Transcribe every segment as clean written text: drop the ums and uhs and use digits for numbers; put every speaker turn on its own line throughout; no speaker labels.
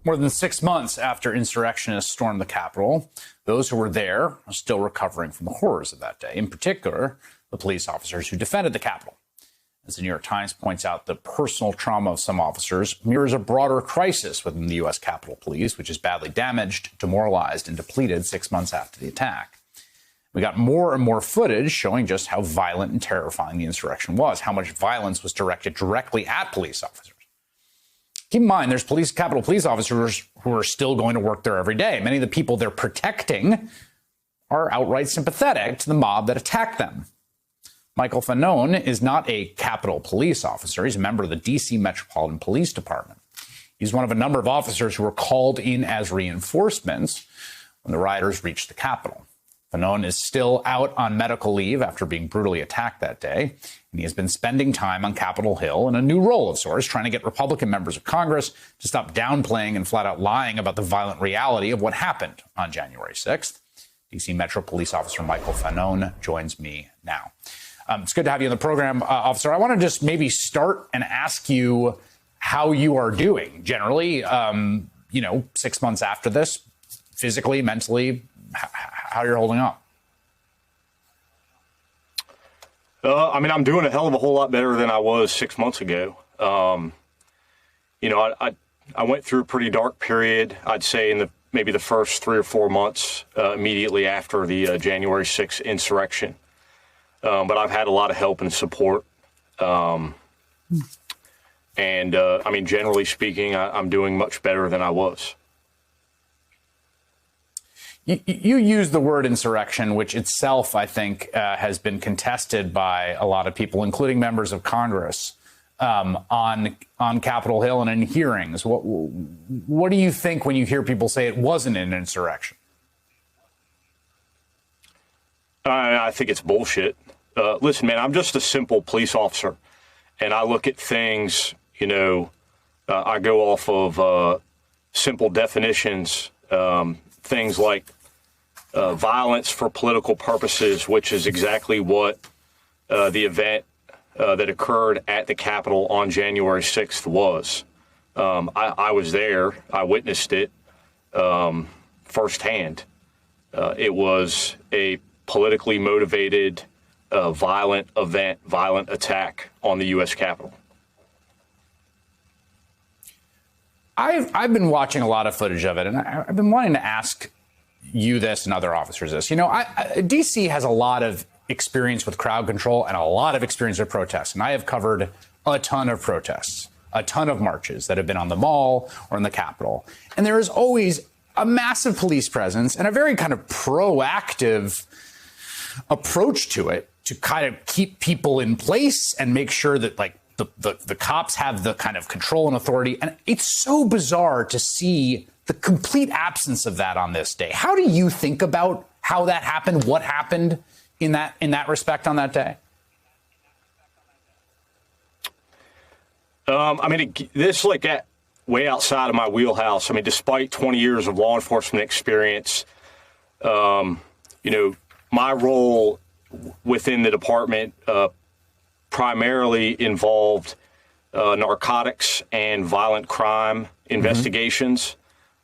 More than 6 months after insurrectionists stormed the Capitol, those who were there are still recovering from the horrors of that day, in particular, the police officers who defended the Capitol. As the New York Times points out, the personal trauma of some officers mirrors a broader crisis within the U.S. Capitol Police, which is badly damaged, demoralized, and depleted 6 months after the attack. We got more and more footage showing just how violent and terrifying the insurrection was, how much violence was directed directly at police officers. Keep in mind, there's Capitol Police officers who are still going to work there every day. Many of the people they're protecting are outright sympathetic to the mob that attacked them. Michael Fanone is not a Capitol Police officer. He's a member of the D.C. Metropolitan Police Department. He's one of a number of officers who were called in as reinforcements when the rioters reached the Capitol. Fanone is still out on medical leave after being brutally attacked that day, and he has been spending time on Capitol Hill in a new role of sorts, trying to get Republican members of Congress to stop downplaying and flat out lying about the violent reality of what happened on January 6th. D.C. Metro Police Officer Michael Fanone joins me now. It's good to have you on the program, Officer. I want to just maybe start and ask you how you are doing generally, 6 months after this, physically, mentally, how you're holding up.
I'm doing a hell of a whole lot better than I was 6 months ago. I went through a pretty dark period, I'd say, in maybe the first 3 or 4 months immediately after the January 6th insurrection. But I've had a lot of help and support. Generally speaking, I'm doing much better than I was.
You use the word insurrection, which itself, I think, has been contested by a lot of people, including members of Congress, on Capitol Hill and in hearings. What do you think when you hear people say it wasn't an insurrection?
I think it's bullshit. Listen, man, I'm just a simple police officer, and I look at things, I go off of simple definitions, things like violence for political purposes, which is exactly what the event that occurred at the Capitol on January 6th was. I was there. I witnessed it firsthand. It was a politically motivated, violent event, violent attack on the U.S. Capitol.
I've been watching a lot of footage of it, and I've been wanting to ask you this and other officers this. D.C. has a lot of experience with crowd control and a lot of experience with protests, and I have covered a ton of protests, a ton of marches that have been on the Mall or in the Capitol, and there is always a massive police presence and a very kind of proactive approach to it to kind of keep people in place and make sure that, the cops have the kind of control and authority. And it's so bizarre to see the complete absence of that on this day. How do you think about how that happened? What happened in that respect on that day?
This way outside of my wheelhouse. Despite 20 years of law enforcement experience, my role within the department primarily involved narcotics and violent crime investigations,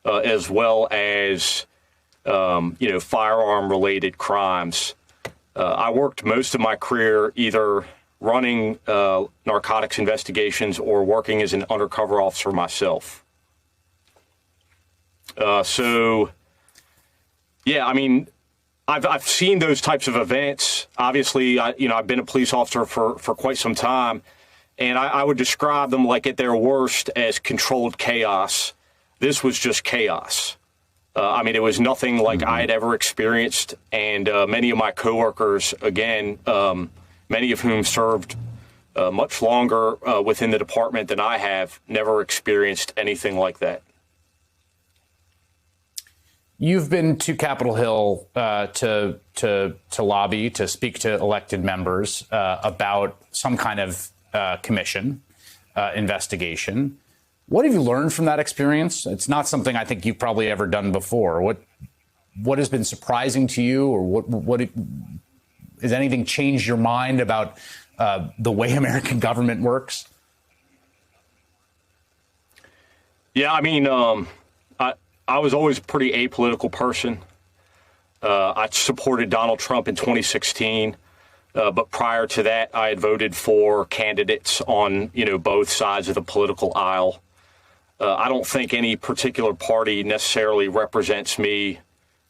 as well as, firearm-related crimes. I worked most of my career either running narcotics investigations or working as an undercover officer myself. I've seen those types of events. Obviously, I've been a police officer for quite some time, and I would describe them at their worst as controlled chaos. This was just chaos. It was nothing like I had ever experienced, and many of my coworkers, again, many of whom served much longer within the department than I have, never experienced anything like that.
You've been to Capitol Hill to lobby, to speak to elected members about some kind of commission investigation. What have you learned from that experience? It's not something I think you've probably ever done before. What has been surprising to you, or what has anything changed your mind about the way American government works?
Yeah, I was always a pretty apolitical person. I supported Donald Trump in 2016, but prior to that, I had voted for candidates on, both sides of the political aisle. I don't think any particular party necessarily represents me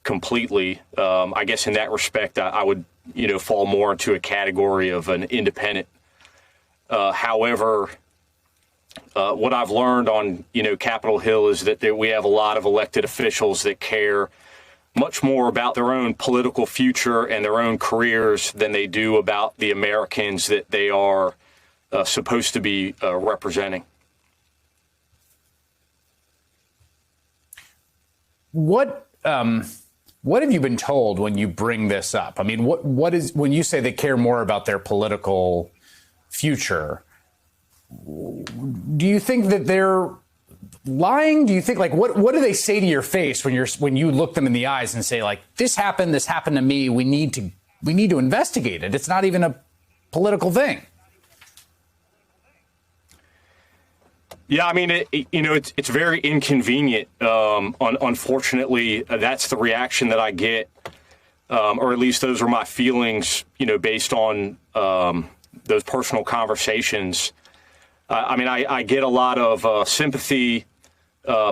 completely. I guess in that respect, I would, fall more into a category of an independent. However, what I've learned on, Capitol Hill is that we have a lot of elected officials that care much more about their own political future and their own careers than they do about the Americans that they are supposed to be representing.
What have you been told when you bring this up? I mean, what is when you say they care more about their political future? Do you think that they're lying? Do you think what do they say to your face when you look them in the eyes and say this happened to me, we need to investigate it? It's not even a political thing.
Yeah, I mean, it's very inconvenient. Unfortunately, that's the reaction that I get, or at least those are my feelings, based on those personal conversations. I get a lot of sympathy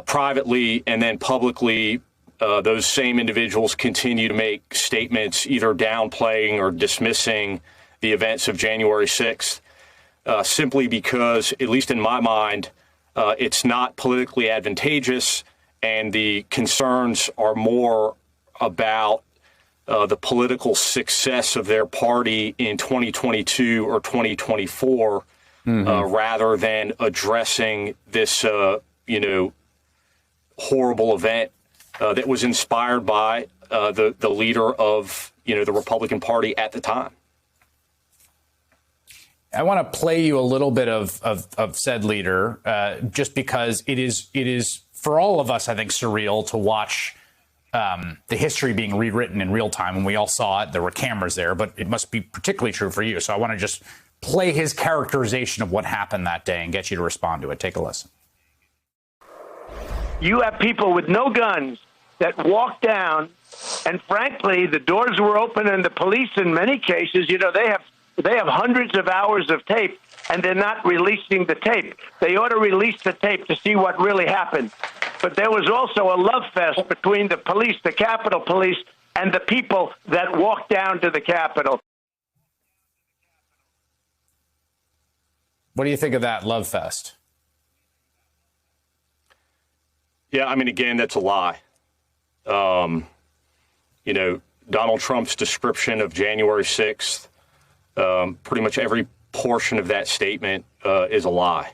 privately, and then publicly, those same individuals continue to make statements either downplaying or dismissing the events of January 6th, simply because, at least in my mind, it's not politically advantageous, and the concerns are more about the political success of their party in 2022 or 2024, rather than addressing this, horrible event that was inspired by the leader of, the Republican Party at the time.
I want to play you a little bit of said leader, just because it is for all of us, I think, surreal to watch the history being rewritten in real time. When we all saw it, there were cameras there, but it must be particularly true for you. So I want to just play his characterization of what happened that day and get you to respond to it. Take a listen.
You have people with no guns that walk down, and frankly, the doors were open, and the police, in many cases, they have hundreds of hours of tape, and they're not releasing the tape. They ought to release the tape to see what really happened. But there was also a love fest between the police, the Capitol Police, and the people that walked down to the Capitol.
What do you think of that love fest?
Yeah, I mean, again, that's a lie. Donald Trump's description of January 6th, pretty much every portion of that statement is a lie.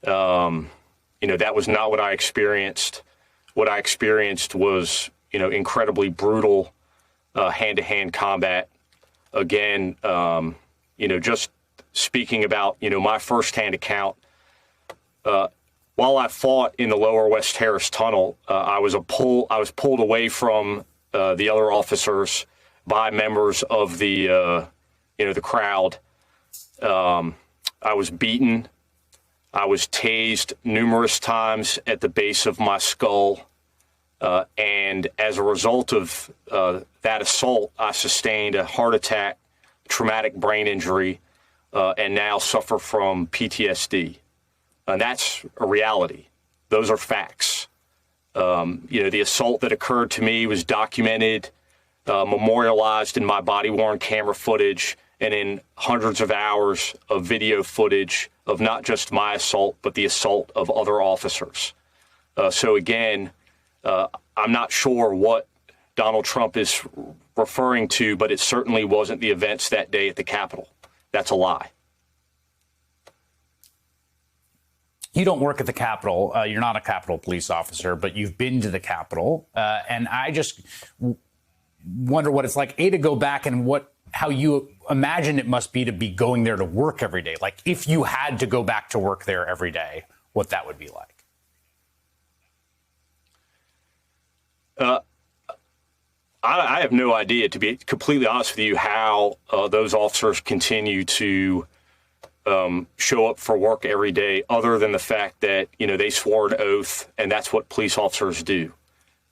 That was not what I experienced. What I experienced was, incredibly brutal hand-to-hand combat. Again, just speaking about, my firsthand account, while I fought in the Lower West Terrace Tunnel, I was pulled away from the other officers by members of the crowd. I was beaten. I was tased numerous times at the base of my skull. And as a result of that assault, I sustained a heart attack, traumatic brain injury, and now suffer from PTSD. And that's a reality. Those are facts. The assault that occurred to me was documented, memorialized in my body-worn camera footage and in hundreds of hours of video footage of not just my assault, but the assault of other officers. So again, I'm not sure what Donald Trump is referring to, but it certainly wasn't the events that day at the Capitol. That's a lie.
You don't work at the Capitol. You're not a Capitol police officer, but you've been to the Capitol. And I just wonder what it's like, to go back and how you imagine it must be to be going there to work every day. Like, if you had to go back to work there every day, what that would be like.
I have no idea, to be completely honest with you, how those officers continue to show up for work every day, other than the fact that, they swore an oath, and that's what police officers do.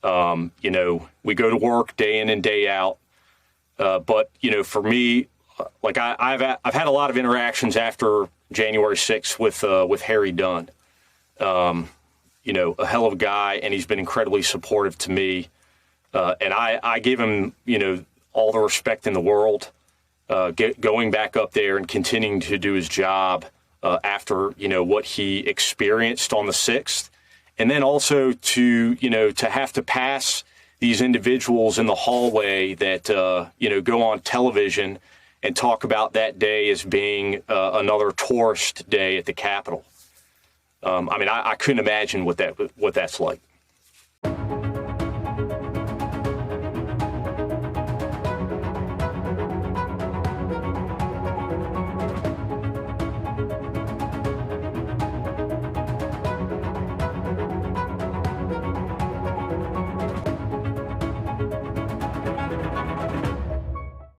We go to work day in and day out. But, for me, like I've had a lot of interactions after January 6th with Harry Dunn. A hell of a guy, and he's been incredibly supportive to me. And I give him, all the respect in the world, going back up there and continuing to do his job after, what he experienced on the 6th. And then also to have to pass these individuals in the hallway that, go on television and talk about that day as being another tourist day at the Capitol. I couldn't imagine what that's like.